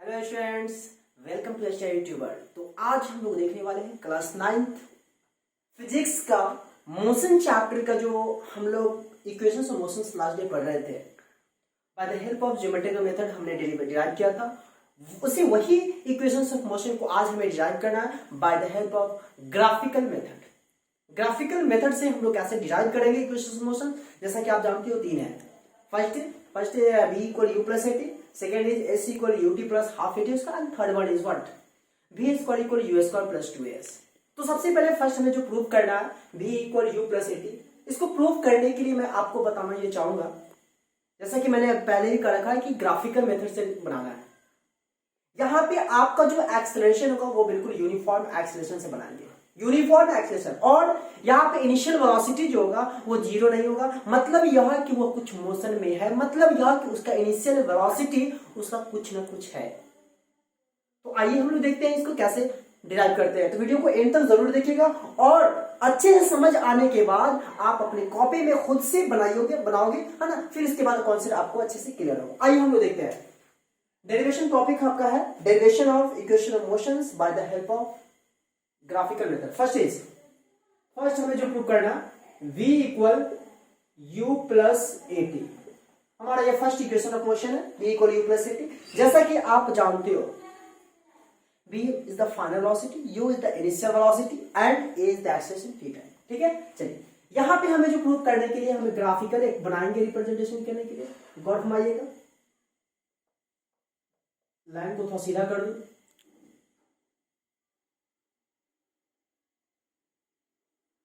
Hello students, welcome to study tuber. तो आज हम लोग देखने वाले हैं क्लास 9th फिजिक्स का मोशन चैप्टर का जो हम लोग equations of motions last day पढ़ रहे थे। By the help of geometrical method हमने डिराइव किया था। उसी वही इक्वेशंस ऑफ मोशन को आज हमें डिराइव करना है bye the help of graphical method. Graphical method से हम लोग कैसे डिराइव करेंगे इक्वेशंस ऑफ मोशन, जैसा कि आप जानते हो तीन है। First b equal u plus at, second is s equal u t plus half at उसका, and third one is what v square equal u square plus 2s। तो सबसे पहले फर्स्ट हमें जो प्रूव करना है v equal u plus eighty, इसको prove करने के लिए मैं आपको बताना ये चाहूंगा, जैसा कि मैंने पहले ही कर रखा है कि ग्राफिकल मेथड से बनाना है। यहाँ पे आपका जो एक्सेलरेशन होगा वो बिल्कुल यूनिफॉर्म एक्सेलरेशन से बनाएंगे, यूनिफॉर्म एक्सेलरेशन। और यहाँ पे इनिशियल वेलोसिटी जो होगा वो जीरो नहीं होगा, मतलब यह कि वो कुछ मोशन में है, मतलब यह कि उसका इनिशियल वेलोसिटी उसका कुछ ना कुछ है। तो आइए हम लोग देखते हैं इसको कैसे डिराइव करते हैं। तो वीडियो को एंड तक जरूर देखिएगा और अच्छे से समझ आने के बाद आप अपने कॉपी में खुद से बनाओगे, है ना। फिर इसके बाद कॉन्सेप्ट आपको अच्छे से क्लियर होगा। आइए हम लोग देखते हैं। डेरिवेशन टॉपिक आपका है derivation of equation of motions bye the help of graphical method. First हमें जो प्रूव करना v equal u plus eighty, हमारा ये फर्स्ट इक्वेशन ऑफ मोशन है v equal u plus eighty. जैसा कि आप जानते हो v is the final velocity, u is the initial velocity and a is the acceleration theta time. ठीक है, चलिए यहां पे हमें जो प्रूव करने के लिए हमें ग्राफिकल एक बनाएंगे रिप्रेजेंटेशन करने के लिए। गौर फरमाइएगा, लाइन को थोड़ा सीधा कर दो।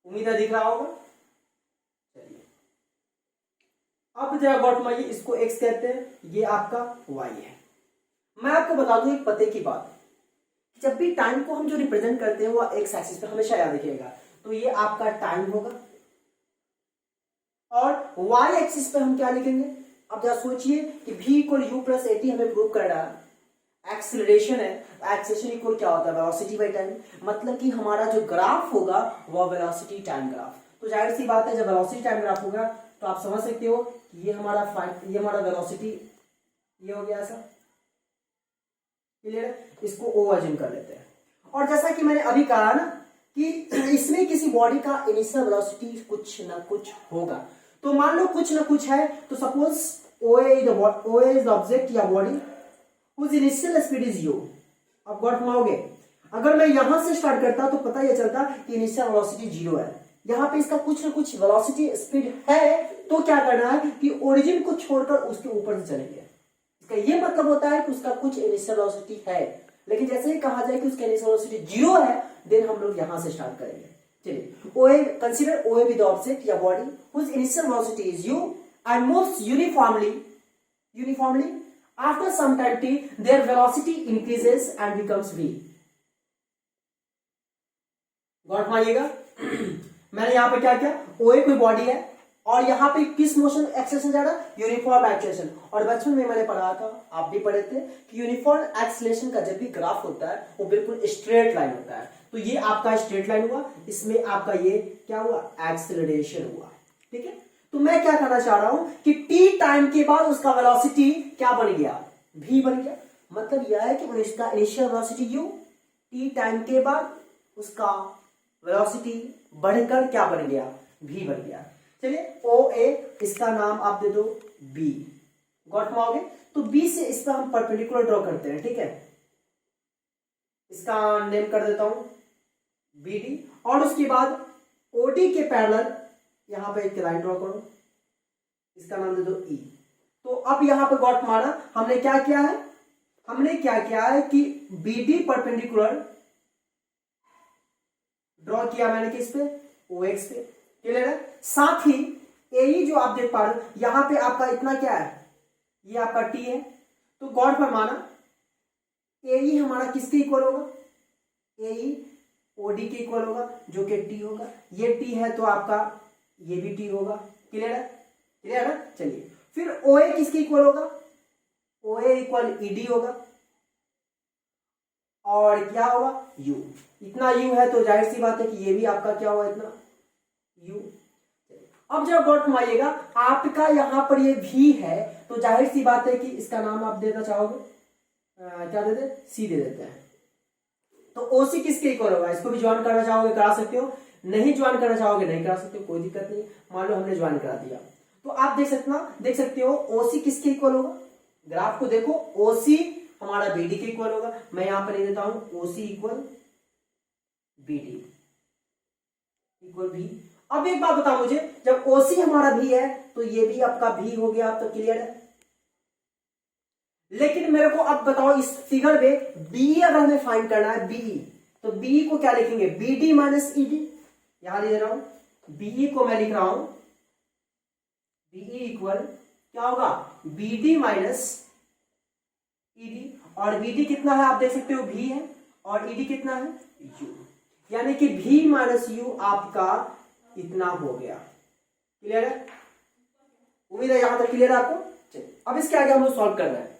उम्मीद है दिख रहा होगा। चलिए अब जरा गौर फरमाइए, इसको x कहते हैं, ये आपका y है। मैं आपको बता दूं एक पते की बात, जब भी टाइम को हम जो रिप्रेजेंट करते हैं वो x एक्सिस पे हमेशा याद रखिएगा। तो ये आपका टाइम होगा और y एक्सिस पे हम क्या लिखेंगे। अब जरा सोचिए कि v equal u plus eighty हमें प्रूव कर रहा है, एक्सेलरेशन है। एक्सेलरेशन इक्वल क्या होता है, वेलोसिटी बाय टाइम, मतलब कि हमारा जो ग्राफ होगा वह वेलोसिटी टाइम ग्राफ। तो जाहिर सी बात है जब वेलोसिटी टाइम ग्राफ होगा तो आप समझ सकते हो कि ये हमारा वेलोसिटी ये हो गया ऐसा। क्लियर है, इसको ओ वर्जन कर लेते हैं। और जैसा कि मैंने अभी कहा ना कि इसमें किसी बॉडी का इनिशियल वेलोसिटी कुछ ना कुछ होगा। तो मान लो कुछ ना कुछ है, तो suppose O is the object या body whose initial speed is u। अब गौर फरमाओगे, अगर मैं यहां से स्टार्ट करता तो पता यह चलता कि इनिशियल वेलोसिटी जीरो है। यहां पे इसका कुछ ना कुछ वेलोसिटी स्पीड है, तो क्या करना है कि ओरिजिन को छोड़कर उसके ऊपर से चलेंगे। इसका ये मतलब होता है कि उसका कुछ इनिशियल वेलोसिटी है, लेकिन जैसे ही कहा जाए कि उसका इनिशियल वेलोसिटी जीरो है, देन हम लोग यहां से स्टार्ट करेंगे। चलिए OA, consider OA with the object या body whose initial velocity is u and moves uniformly after some time t, their velocity increases and becomes v। गौर फरमाइएगा, मैंने यहां पे क्या किया, OA कोई बॉडी है और यहां पे किस मोशन एक्सेलरेशन जा रहा है, यूनिफॉर्म एक्सेलरेशन। और बचपन में मैंने पढ़ा था, आप भी पढ़े थे कि यूनिफॉर्म एक्सेलरेशन का जब भी ग्राफ होता है वो बिल्कुल स्ट्रेट लाइन होता है। तो ये आपका स्ट्रेट लाइन हुआ, इसमें आपका ये क्या हुआ, एक्सेलरेशन हुआ। ठीक है, तो मैं क्या करना चाह रहा हूं कि टी टाइम के बाद उसका वेलोसिटी क्या बन गया, v बन गया। मतलब यह है कि उसका initial velocity u, T time के बाद उसका वेलोसिटी बढ़कर क्या बन गया, v बन गया। चलिए OA, इसका नाम आप दे दो b। गौर फरमाओगे, तो b से इस पर हम परपेंडिकुलर ड्रॉ करते हैं। ठीक है, इसका नेम कर देता हूं BD, और उसके बाद OD के पैरेलल यहां पे एक लाइन ड्रॉ करो, इसका नाम दे दो E। तो अब यहां पे गॉट मारा, हमने क्या किया है कि BD परपेंडिकुलर ड्रॉ किया मैंने किस पे, OX पे। क्लियर है, साथ ही AE जो आप देख पा रहे हो यहां पे आपका इतना क्या है, ये आपका T है। तो गॉड पर माना AE हमारा किसके इक्वल होगा, AE OD के इक्वल होगा, जो कि T होगा। ये T है तो आपका ये भी T होगा। क्लियर है ना। चलिए फिर OA किसके इक्वल होगा, OA इक्वल ED होगा, और क्या होगा U। इतना U है तो जाहिर सी बात है कि ये भी आपका क्या होगा, इतना U। अब जब गौर फरमाइएगा, आपका यहां पर ये V है तो जाहिर सी बात है कि इसका नाम आप देना चाहोगे, क्या देते हैं, सी दे देते हैं। तो ओसी किसके इक्वल होगा, इसको भी ज्वाइन करना चाहोगे करा सकते हो, नहीं ज्वाइन करना चाहोगे नहीं करा सकते हो, कोई दिक्कत नहीं। मान लो हमने ज्वाइन करा दिया, तो आप देख सकते हो ओसी किसके इक्वल होगा, ग्राफ को देखो, ओसी हमारा बीडी के इक्वल होगा। मैं यहां पर लिख देता हूं ओसी इक्वल बीडी इक्वल भी। अब एक बात बताओ मुझे, जब ओसी हमारा भी है तो ये भी आपका भी हो गया, अब तो क्लियर है। लेकिन मेरे को अब बताओ इस फिगर में बी अगर हमें फाइंड करना है, बी, तो बी को क्या लिखेंगे, बीडी माइनस ईडी, यहां लिख रहा हूं बी को मैं लिख रहा हूं बीई इक्वल क्या होगा, बीडी माइनस ईडी। और बीडी कितना है आप देख सकते हो, भी है, और ईडी कितना है, यू, यानी कि भी माइनस यू आपका इतना हो गया। क्लियर है, उम्मीद है यहां तक क्लियर है आपको। चलिए अब इसके आगे हम लोग सॉल्व कर रहे हैं।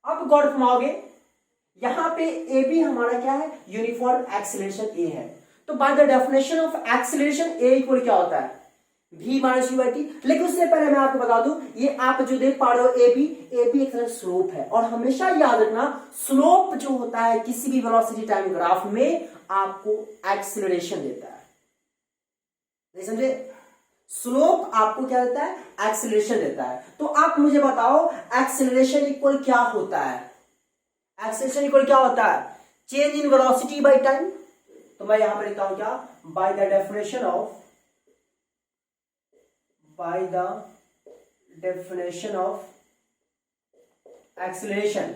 अब गौर फरमाओगे, यहां पे ए बी हमारा क्या है, यूनिफॉर्म एक्सीलरेशन ए है। तो by the definition of acceleration A equal क्या होता है, v minus u by T. लेकिन उससे पहले मैं आपको बता दूं, ये आप जो देख पा रहे हो ए बी एक तरह स्लोप है, और हमेशा याद रखना स्लोप जो होता है किसी भी वेलोसिटी टाइम ग्राफ में आपको एक्सीलरेशन देता है, नहीं समझे, स्लोप आपको क्या देता है, एक्सीलरेशन देता है। तो आप मुझे बताओ एक्सीलरेशन इक्वल क्या होता है, एक्सीलरेशन इक्वल क्या होता है, change in velocity by time. तो मैं यहां पर लिखता हूं क्या, by the definition of acceleration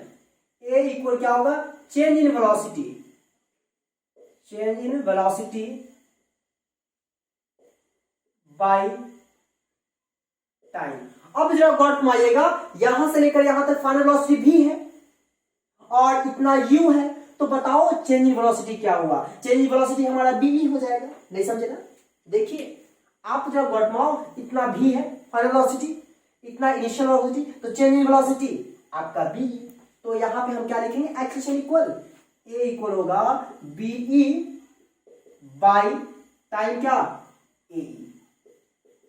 A equal क्या होगा, change in velocity by time. अब जरा गौर फरमाइएगा, यहां से लेकर यहां तक फाइनल वेलोसिटी भी है और इतना u है, तो बताओ चेंज इन वेलोसिटी क्या हुआ, चेंज इन वेलोसिटी हमारा बी हो जाएगा, नहीं समझे ना। देखिए आप जरा गौर फरमाओ, इतना भी है फाइनल वेलोसिटी, इतना इनिशियल वेलोसिटी, तो चेंज इन वेलोसिटी आपका बी। तो यहां पे हम क्या लिखेंगे, एक्सीलरेशन इक्वल ए इक्वल होगा बीई बाय टाइम क्या, ए।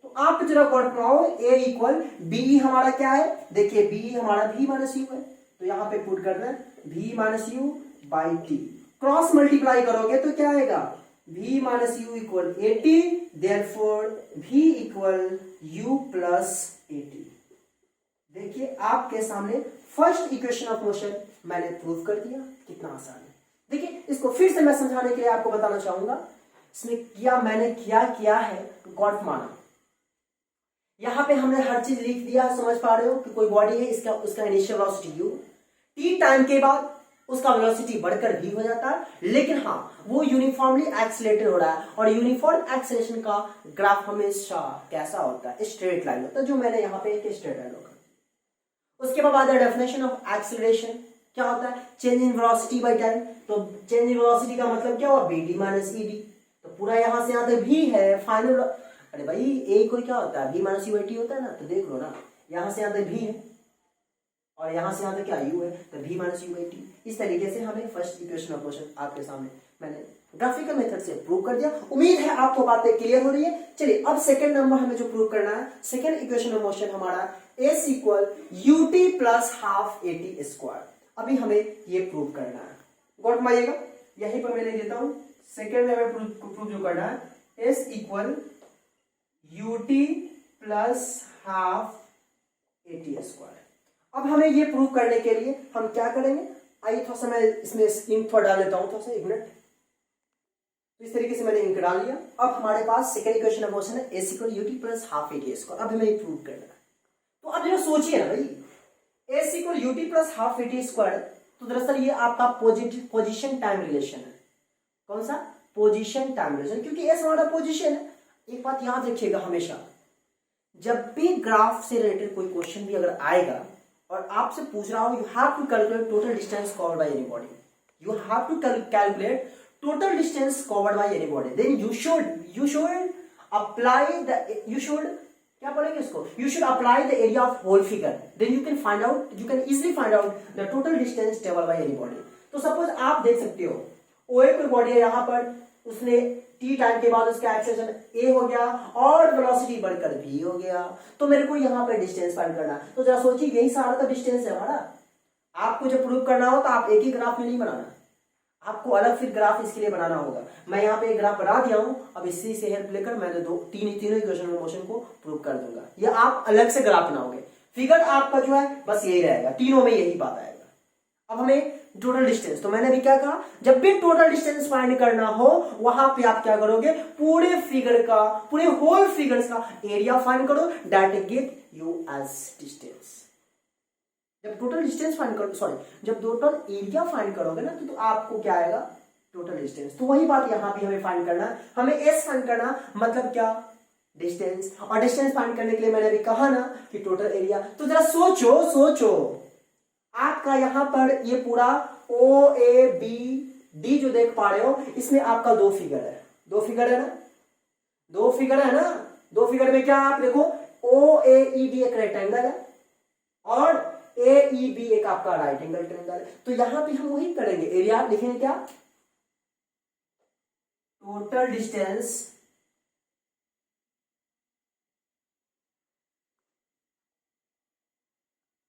आप जरा गौर फरमाओ, ए इक्वल बी हमारा क्या है, देखिए बी हमारा भी माइनस यू है, तो यहां पे पुट करना है भी minus u by T, cross multiply करोगे तो क्या आएगा, v minus you equal A T, therefore v equal u plus A T. देखिए आपके सामने फर्स्ट इक्वेशन ऑफ मोशन मैंने प्रूव कर दिया, कितना आसान है। देखिए इसको फिर से मैं समझाने के लिए आपको बताना चाहूंगा, इसमें मैंने क्या है, गॉड माना। यहां पे हमने हर चीज लिख दिया, समझ पा रहे हो कि कोई बॉडी है, उसका initial velocity u, T time के बाद उसका वेलोसिटी बढ़कर v हो जाता है, लेकिन हाँ वो यूनिफॉर्मली एक्सीलरेटेड हो रहा है, और यूनिफॉर्म एक्सीलरेशन का ग्राफ हमेशा कैसा होता है, स्ट्रेट लाइन होता है, जो मैंने यहाँ पे एक स्ट्रेट लाइन होगा। उसके बाद डेफिनेशन ऑफ एक्सीलरेशन क्या होता है, change in velocity by time. तो चेंज इन वेलोसिटी का मतलब क्या हुआ, B D minus E D. तो पूरा यहां से यहां तक भी है फाइनल, अरे भाई ए को क्या होता है, v minus u by t होता है ना, तो देख लो ना, यहां से यहां तक भी है और यहां से यहां तक क्या यू है, तो v minus u by T. इस तरीके से हमें फर्स्ट इक्वेशन ऑफ मोशन आपके सामने मैंने ग्राफिकल मेथड से प्रूव कर दिया। उम्मीद है आपको बातें क्लियर हो रही है। चलिए अब सेकंड नंबर हमें जो प्रूव करना है, सेकंड इक्वेशन ऑफ मोशन हमारा S equal u t plus half A T square. अभी हमें ये प्रूव करना है, गौर मारिएगा, यहीं पर मैं लिख देता हूं, सेकंड में हमें प्रूव जो करना है, S equal u t plus half A T square. अब हमें ये प्रूव करने के लिए हम क्या करेंगे, आइए थोड़ा सा मैं इसमें इंक थोड़ा डाल लेता हूं, थोड़ा सा एक मिनट। तो इस तरीके से मैंने इंक डाल लिया। अब हमारे पास सेकंड इक्वेशन ऑफ मोशन है S equal u t plus half A T square. अब हमें ये प्रूव करना है, तो अब जरा सोचिए ना भाई, S equal u t plus half A T square, तो दरअसल ये आपका पोजिशन टाइम रिलेशन है। कौन सा, पोजिशन टाइम रिलेशन, क्योंकि एस हमारा पोजिशन है। एक बात याद रखिएगा हमेशा, जब भी ग्राफ से रिलेटेड कोई क्वेश्चन भी अगर आएगा और आपसे पूछ रहा हो, you have to calculate total distance covered by any body, you have to calculate total distance covered by any body, then you should apply the, क्या बोलेंगे इसको, you should apply the area of whole figure, then you can easily find out the total distance traveled by any body। तो suppose आप देख सकते हो, ओए कोई बॉडी है, यहाँ पर उसने टी टाइम के बाद उसका एक्सेलरेशन ए हो गया और वेलोसिटी बढ़कर v हो गया, तो मेरे को यहाँ पर डिस्टेंस फाइंड करना है। तो जरा सोचिए, यही सारा तो डिस्टेंस है हमारा। आपको जब प्रूव करना हो तो आप एक ही ग्राफ में नहीं बनाना, आपको अलग फिर ग्राफ इसके लिए बनाना होगा। मैं यहाँ पे एक ग्राफ बना दिया हूँ, अब इसी से हेल्प लेकर मैं तीनों इक्वेशन ऑफ मोशन को प्रूव कर दूंगा। या आप अलग से ग्राफ बनाओगे, फिगर आपका जो है बस यही रहेगा, तीनों में यही बात आएगा। अब हमें टोटल डिस्टेंस, तो मैंने भी क्या कहा, जब भी टोटल डिस्टेंस फाइंड करना हो वहां पे आप क्या करोगे, पूरे फिगर का, पूरे होल फिगर्स का एरिया फाइंड करो, that give you as distance. जब टोटल डिस्टेंस फाइंड करो, सॉरी, जब टोटल एरिया फाइंड करोगे ना तो आपको क्या आएगा, टोटल डिस्टेंस। तो वही बात यहां भी हमें फाइंड करना है, हमें एस फाइंड करना, मतलब क्या, डिस्टेंस। और डिस्टेंस फाइंड करने के लिए मैंने भी कहा ना कि टोटल एरिया। तो जरा सोचो आपका यहां पर ये पूरा ओ ए बी डी जो देख पा रहे हो, इसमें आपका दो फिगर है ना, दो फिगर में क्या, आप देखो ओ ए ई डी एक रेक्टेंगल है और ए ई बी एक आपका राइट एंगल ट्रायंगल है। तो यहां पे हम वही करेंगे, एरिया लिखेंगे क्या, total distance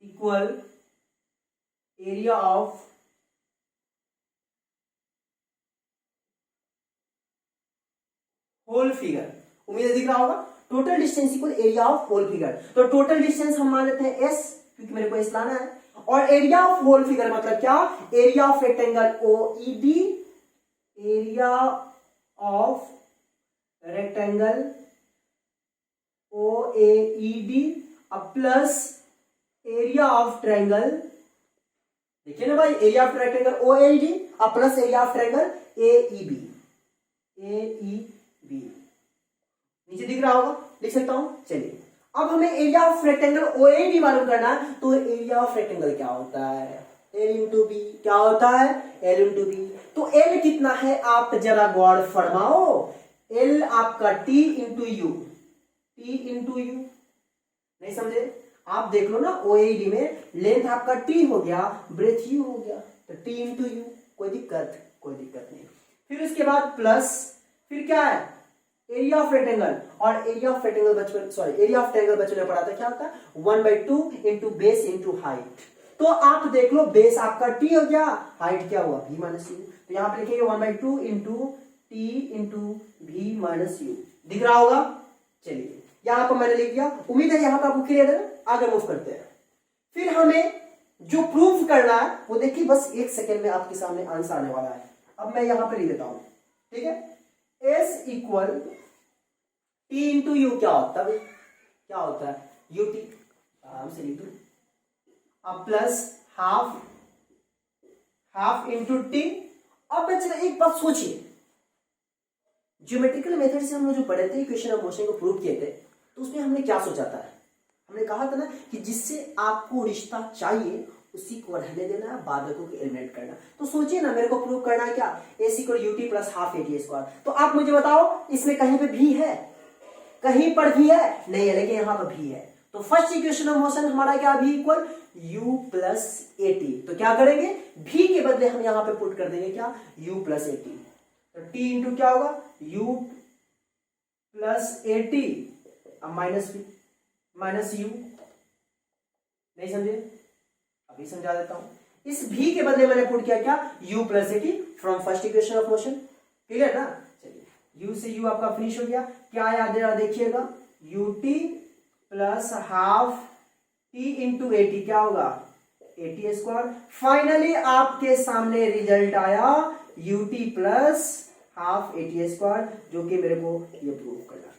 equal area of whole figure. उम्मीद है दिख रहा होगा, total distance equal area of whole figure. तो टोटल डिस्टेंस हम मान लेते हैं एस, क्योंकि मेरे को एस लाना है, और एरिया ऑफ होल फिगर मतलब क्या, area of rectangle O E D, area of rectangle O A E D plus area of triangle, देखिए ना भाई, area of rectangle O A D plus area of triangle A E B, नीचे दिख रहा होगा, लिख सकता हूं। चलिए अब हमें area of rectangle O A D मालूम करना है, तो एरिया ऑफ रेक्टेंगल क्या होता है, एल इंटू बी, क्या होता है, एल इंटू बी। तो एल कितना है आप जरा गौर फरमाओ, एल आपका टी इंटू यू, नहीं समझे, आप देख लो ना, ओएडी में लेंथ आपका टी हो गया, ब्रेथ यू हो गया, तो टी इंटू यू, कोई दिक्कत नहीं। फिर उसके बाद प्लस, फिर क्या है, एरिया ऑफ रेक्टेंगल, और एरिया ऑफ रेक्टेंगल बचपन में पढ़ा था, क्या होता है, 1/2 इंटू बेस इंटू हाइट। तो आप देख लो, बेस आपका टी हो गया, हाइट क्या हुआ, v माइनस यू। तो यहां पे लिखेंगे 1/2 into T into v minus you, दिख रहा होगा। चलिए यहां पर मैंने लिख दिया, उम्मीद है यहां पर आपको क्लियर है। आगे मूव करते हैं। फिर हमें जो प्रूफ करना है वो देखिए, बस एक सेकेंड में आपके सामने आंसर आने वाला है। अब मैं यहां पर लिख देता हूं, ठीक है, S equal T into you, क्या होता है, यू टी, आराम से लिख दो, अब प्लस हाफ इंटू टी। अब बच्चे एक बात सोचिए, ज्योमेट्रिकल मेथड से हम लोग जो पढ़े थे, इक्वेशन ऑफ मोशन को प्रूव किए थे, तो उसमें हमने क्या सोचा था, हमने कहा था ना कि जिससे आपको रिश्ता चाहिए उसी को रहने देना, बाधकों को एलिमिनेट करना। तो सोचिए ना, मेरे को प्रूव करना है क्या, S equal u t plus half A T square. तो आप मुझे बताओ, इसमें कहीं पे भी है, कहीं पर भी है नहीं है, लेकिन यहां पर भी है। तो फर्स्ट इक्वेशन ऑफ मोशन हमारा क्या, भी equal u plus A T. तो क्या करेंगे, भी के बदले हम यहां पे पुट कर देंगे क्या, u प्लस ए टी। तो t इंटू क्या होगा, u प्लस ए टी, अब माइनस यू, नहीं समझे, अभी समझा देता हूं। इस भी के बदले मैंने पुट किया क्या, u plus A T from first equation of motion, clear ना। चलिए u से u आपका फिनिश हो गया, क्या याद है देखिएगा, u T plus half T into A T, क्या होगा, ए टी स्क्वायर। फाइनली आपके सामने रिजल्ट आया u T plus half A T square, जो कि मेरे को ये प्रूव करना था।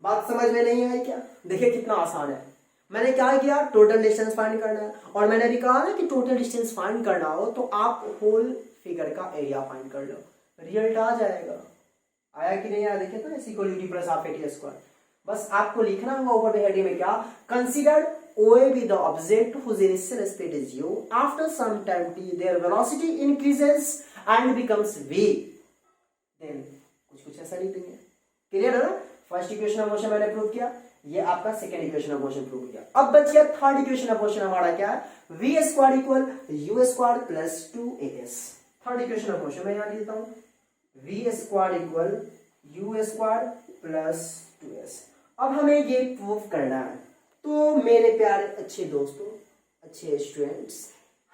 बात समझ में नहीं आई क्या, देखिए कितना आसान है। मैंने क्या किया, टोटल डिस्टेंस फाइंड करना है, और मैंने भी कहा ना कि टोटल डिस्टेंस फाइंड करना हो तो आप होल फिगर का एरिया फाइंड कर लो, रिजल्ट आ जाएगा। आया कि नहीं आया, देखिए तो इसी को you t plus half A T square. बस आपको लिखना होगा ऊपर में हेडिंग में क्या, consider OA be the object whose initial speed is u. After some time t, their velocity increases and becomes v. Then कुछ ऐसा नहीं देंगे, क्लियर है ना। फर्स्ट इक्वेशन ऑफ मोशन मैंने प्रूव किया, ये आपका second equation of motion prove किया। अब बचिए थर्ड इक्वेशन ऑफ मोशन, हमारा क्या है, v square equal u square plus 2as। Third equation of motion मैं यहां लिखता हूं, v square equal u square plus 2s। अब हमें ये प्रूव करना है। तो मेरे प्यारे अच्छे दोस्तों, अच्छे स्टूडेंट्स,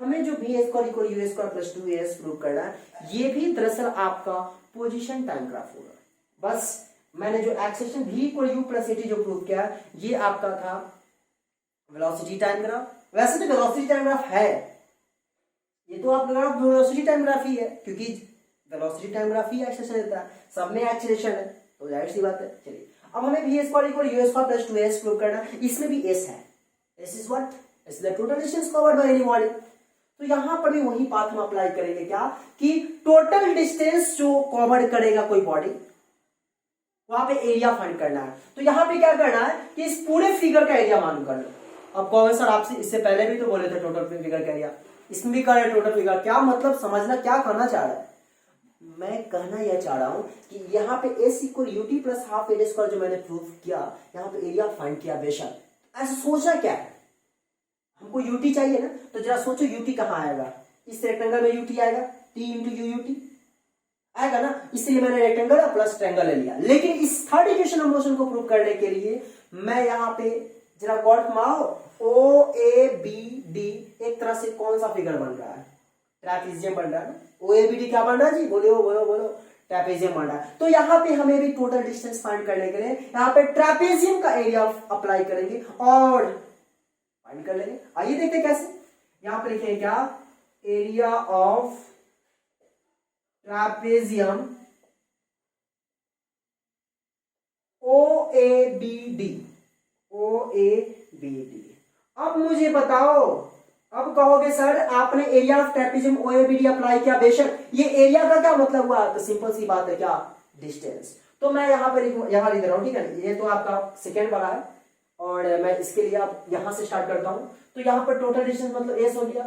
हमें जो v square equal u square plus 2as prove करना है, ये भी दरअसल आपका पोजीशन टाइम ग्राफ होगा। बस मैंने जो equation v equal u plus at जो प्रूव किया, ये आपका था वेलोसिटी टाइम ग्राफ। वैसे तो वेलोसिटी टाइम ग्राफ है, ये तो आपका ग्राफ वेलोसिटी टाइम ग्राफ ही है, क्योंकि वेलोसिटी टाइम ग्राफ ही एक्सेशन देता है, सब में एक्सेलेरेशन है, तो जाहिर सी बात है। चलिए अब हमें v square equal u square plus 2as prove करना है, इसमें भी s है। s is what? s is the total distance covered by any body. तो यहां पर भी वही बात हम अप्लाई करेंगे, क्या कि टोटल डिस्टेंस जो कवर करेगा कोई बॉडी, वहां पे एरिया फाइंड करना है। तो यहां पे क्या करना है कि इस पूरे फिगर का एरिया मालूम कर लो। अब कहोगे सर आपसे इससे पहले भी तो बोले थे टोटल फिगर का एरिया, इसमें भी कर रहे टोटल फिगर, क्या मतलब समझना क्या कहना चाह रहा है। मैं कहना यह चाह रहा हूं कि यहाँ पे s equal UT plus half L square जो मैंने प्रूव किया, यहाँ पे एरिया फाइंड किया। बेशक ऐसा सोचना क्या है, हमको यूटी चाहिए ना, तो जरा सोचो यूटी कहाँ आएगा। इस रेक्टेंगल में यूटी आएगा, टी इंटू यू यूटी आएगा ना, इसलिए मैंने रेक्टेंगल और प्लस ट्रायंगल ले लिया। लेकिन इस थर्ड इक्वेशन ऑफ मोशन को प्रूव करने के लिए मैं यहाँ पे जरा गौर फरमाओ, ओ ए बी डी एक तरह से कौन सा फिगर बन रहा है? ट्रैपेजियम बन रहा है ना। ओ ए बी डी क्या बन रहा है जी? बोलो बोलो बोलो, ट्रैपेजियम बन रहा है। तो यहाँ पे हमें भी टोटल डिस्टेंस फाइंड करने के लिए यहाँ पे ट्रैपेजियम का एरिया अप्लाई करेंगे और फाइंड कर लेंगे। आइए देखते कैसे। यहाँ पे लिखेंगे क्या? Area of trapezium O A B D, O A B D. अब मुझे बताओ, अब कहोगे सर आपने area of trapezium O A B D apply किया। बेशक ये एरिया का क्या मतलब हुआ? तो सिंपल सी बात है, क्या? डिस्टेंस। तो मैं यहाँ पे यहाँ लिख रहा हूं, ठीक है। ये तो आपका सेकेंड वाला है और मैं इसके लिए आप यहां से स्टार्ट करता हूं। तो यहाँ पर टोटल डिस्टेंस मतलब एस हो गया,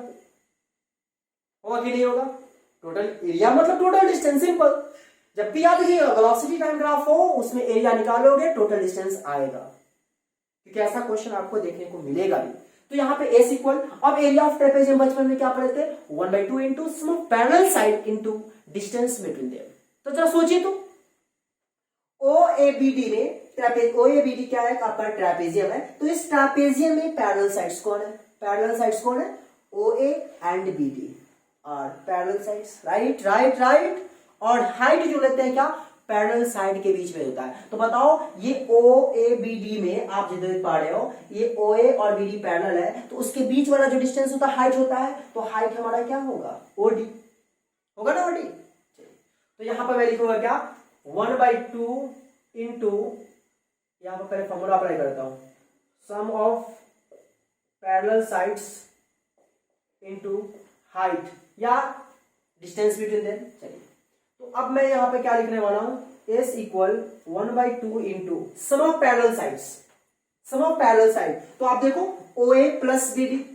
होगा कि नहीं होगा? टोटल एरिया मतलब टोटल डिस्टेंस, सिंपल। जब भी आप वेलोसिटी टाइम ग्राफ हो उसमें एरिया निकालोगे, टोटल डिस्टेंस आएगा, क्योंकि ऐसा क्वेश्चन आपको देखने को मिलेगा भी। तो यहाँ पे एस इक्वल, अब एरिया ऑफ ट्रैपेजियम बचपन में क्या पढ़े थे? 1/2 into sum of parallel side into distance between them. तो जरा सोचिए तो, ओ ए बी डी में ओ ए बी डी क्या है? आपका ट्रैपेजियम है। तो इस ट्रैपेजियम में पैरेलल साइड्स कौन है? पैरेलल साइड्स कौन है? ओ ए एंड बी डी और parallel sides, right right right. और हाइट जो लेते हैं क्या? पैरेलल साइड के बीच में होता है। तो बताओ ये ओ ए बी डी में आप जो देख पा रहे हो, ये ओ ए और बी डी पैरेलल है, तो उसके बीच वाला जो डिस्टेंस होता है हाइट होता है। तो हाइट हमारा क्या होगा? ओ डी होगा ना, ओ डी। तो यहां पर मैं लिखूंगा क्या? 1/2 इंटू, यहां पर पहले फॉर्मूला अप्लाई करता हूं, sum of parallel sides into height या डिस्टेंस बिटवीन देम। चलिए तो अब मैं यहां पे क्या लिखने वाला हूं? s equal 1/2 into sum of parallel sides, sum of parallel side. तो आप देखो O A plus B D,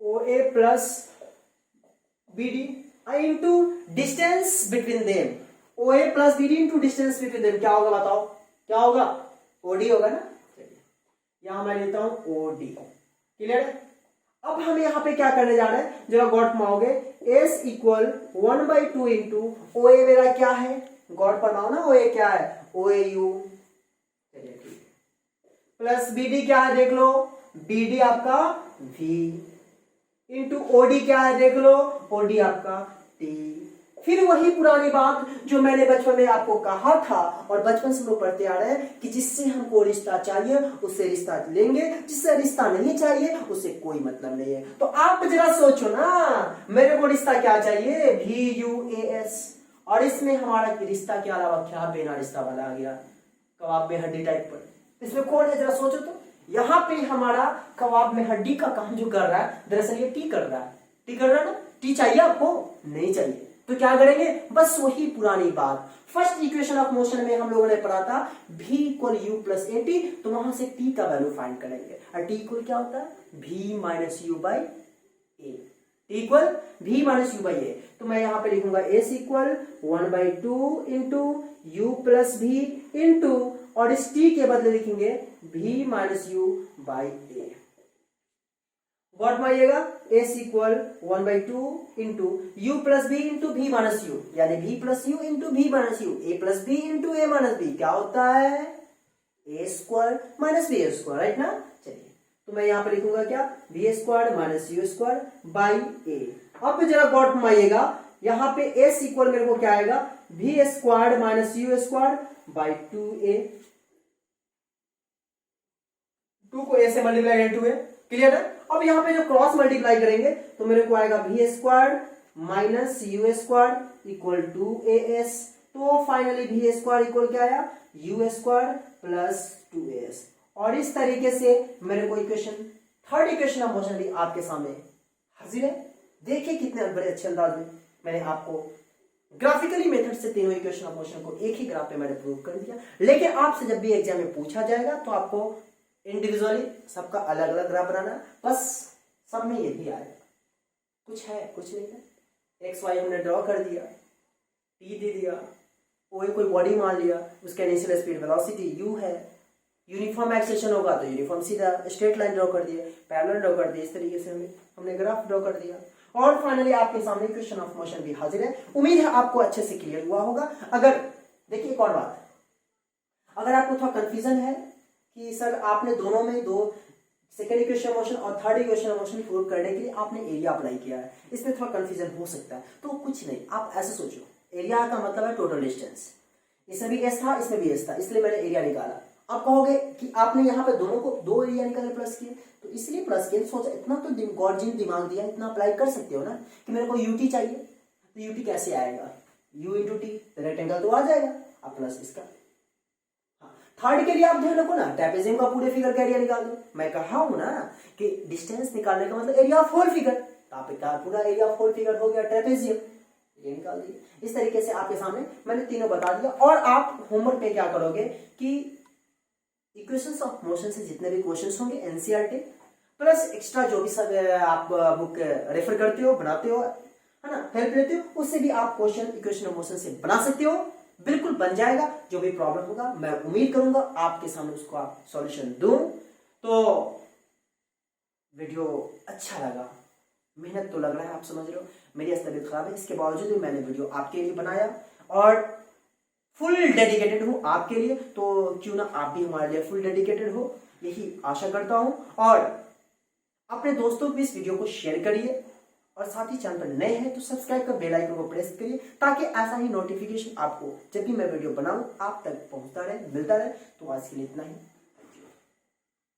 O A plus B D into distance between them, O A plus B D into distance between them. क्या होगा बताओ? क्या होगा? OD होगा ना। चलिए यहां मैं लेता हूं ओडी, क्लियर है। अब हम यहाँ पे क्या करने जा रहे हैं, जरा गौर फरमाओगे, s इक्वल 1/2 इंटू ओ ए मेरा क्या है? गौर फरमाओ ना, ओ ए क्या है? ओ ए यू, चलिए ठीक है। प्लस बी डी क्या है देख लो, बी डी आपका v इंटू ओ डी क्या है देख लो, ओ डी आपका t। फिर वही पुरानी बात जो मैंने बचपन में आपको कहा था और बचपन से लोग पढ़ते आ रहे हैं कि जिससे हमको रिश्ता चाहिए उससे रिश्ता लेंगे, जिससे रिश्ता नहीं चाहिए उससे कोई मतलब नहीं है। तो आप जरा सोचो ना, मेरे को रिश्ता क्या चाहिए? VUAS, और इसमें हमारा रिश्ता के अलावा क्या बिना रिश्ता वाला आ गया? कबाब में हड्डी टाइप पर। इसमें कौन है जरा सोचो तो। यहाँ पे हमारा कबाब में हड्डी का काम जो कर रहा है, दरअसल ये टी कर रहा है। टी कर रहा है ना? टी चाहिए आपको? नहीं चाहिए। तो क्या करेंगे? बस वही पुरानी बात, फर्स्ट इक्वेशन ऑफ मोशन में हम लोगों ने पढ़ा था v equal u plus A T. तो वहां से t का वैल्यू फाइंड करेंगे और t इक्वल क्या होता है? v minus u by a. t equal v minus u by a. तो मैं यहां पे लिखूंगा s equal 1/2 into u plus v into, और इस t के बदले लिखेंगे v minus u by a. What मानिएगा? s equal 1/2 into u plus B into v minus u, यानी v plus u into v minus u, a plus b into a minus b। क्या होता है? a square minus b square, right ना। चलिए तो तो मैं यहाँ पे लिखूंगा क्या, V square minus u square by a. अब जरा गौर फरमाइएगा, यहाँ पे एस इक्वल मेरे को क्या आएगा, v square minus u square by 2a। 2 को a से मल्टीप्लाई करें 2a, क्लियर है। अब यहाँ पे जो क्रॉस मल्टीप्लाई करेंगे तो मेरे को आएगा v square minus u square equal to a s. तो फाइनली वी स्क्वायर इक्वल क्या आया, यू स्क्वायर प्लस 2as। और इस तरीके से मेरे को equation, third equation of motion भी आपके सामने हाजिर है। देखिए कितने बड़े अच्छे अंदाज में मैंने आपको ग्राफिकली मेथड से तीनों इक्वेशन ऑफ मोशन को एक ही ग्राफ पे मैंने प्रूव कर दिया। लेकिन आपसे जब भी एग्जाम में पूछा जाएगा तो आपको इंडिविजुअली सबका अलग अलग ग्राफ बनाना, बस सब में यही आएगा। कुछ है, कुछ नहीं है। एक्स वाई हमने ड्रॉ कर दिया, टी दे दिया, कोई बॉडी मान लिया, उसका इनिशियल स्पीड वेलोसिटी u है, यूनिफॉर्म एक्सेलेरेशन होगा तो यूनिफॉर्म सीधा स्ट्रेट लाइन ड्रॉ कर दिए, पैरेलल ड्रॉ कर दिए, इस तरीके से हमने ग्राफ ड्रॉ कर दिया। और फाइनली आपके सामने इक्वेशन ऑफ मोशन भी हाजिर है। उम्मीद है आपको अच्छे से क्लियर हुआ होगा। अगर देखिए एक और बात, अगर आपको थोड़ा कंफ्यूजन है कि सर आपने दोनों में दो सेकेंड इक्वेशन मोशन और थर्ड इक्वेशन मोशन प्रूव करने के लिए आपने एरिया अप्लाई किया है, इसमें थोड़ा कंफ्यूजन हो सकता है, तो कुछ नहीं, आप ऐसे सोचो, एरिया का मतलब है टोटल डिस्टेंस। इसमें भी एस था, इसमें भी एस था, इसलिए मैंने एरिया निकाला। आप कहोगे कि आपने यहाँ पे दोनों को दो एरिया निकाले प्लस किए, तो इसलिए प्लस किए। सोचा इतना तो गॉर्जियन दिमाग दिया, इतना अप्लाई कर सकते हो ना कि मेरे को यूटी चाहिए, तो यूटी कैसे आएगा, यू इंटू टी, रेक्टेंगल तो आ जाएगा, आप प्लस इसका। थर्ड के लिए आप ध्यान रखो ना, ट्रेपेजियम का पूरे फिगर का एरिया निकाल दो। मैं कहा हूं ना कि डिस्टेंस निकालने का मतलब एरिया ऑफ होल फिगर, तो आपका पूरा एरिया ऑफ होल फिगर हो गया ट्रेपेजियम, ये निकाल दिए। इस तरीके से आपके सामने मैंने तीनों बता दिया। और आप होमवर्क पे क्या करोगे कि इक्वेशंस ऑफ मोशन से जितने भी क्वेश्चंस होंगे एनसीईआरटी प्लस एक्स्ट्रा जो भी सब आप बुक रेफर करते हो, बनाते हो, है ना, हेल्प लेते हो, उससे भी आप क्वेश्चन इक्वेशन ऑफ मोशन से बना सकते हो। बिल्कुल बन जाएगा। जो भी प्रॉब्लम होगा मैं उम्मीद करूंगा आपके सामने उसको आप सॉल्यूशन दूं। तो वीडियो अच्छा लगा, मेहनत तो लग रहा है, आप समझ रहे हो मेरी तबीयत खराब है, इसके बावजूद भी मैंने वीडियो आपके लिए बनाया और फुल डेडिकेटेड हूं आपके लिए। तो क्यों ना आप भी हमारे लिए फुल डेडिकेटेड हो, यही आशा करता हूं। और अपने दोस्तों को भी इस वीडियो को शेयर करिए और साथ ही चैनल पर नए हैं तो सब्सक्राइब कर बेल आइकन को प्रेस करिए, ताकि ऐसा ही नोटिफिकेशन आपको जब भी मैं वीडियो बनाऊं आप तक पहुंचता रहे, मिलता रहे। तो आज के लिए इतना ही।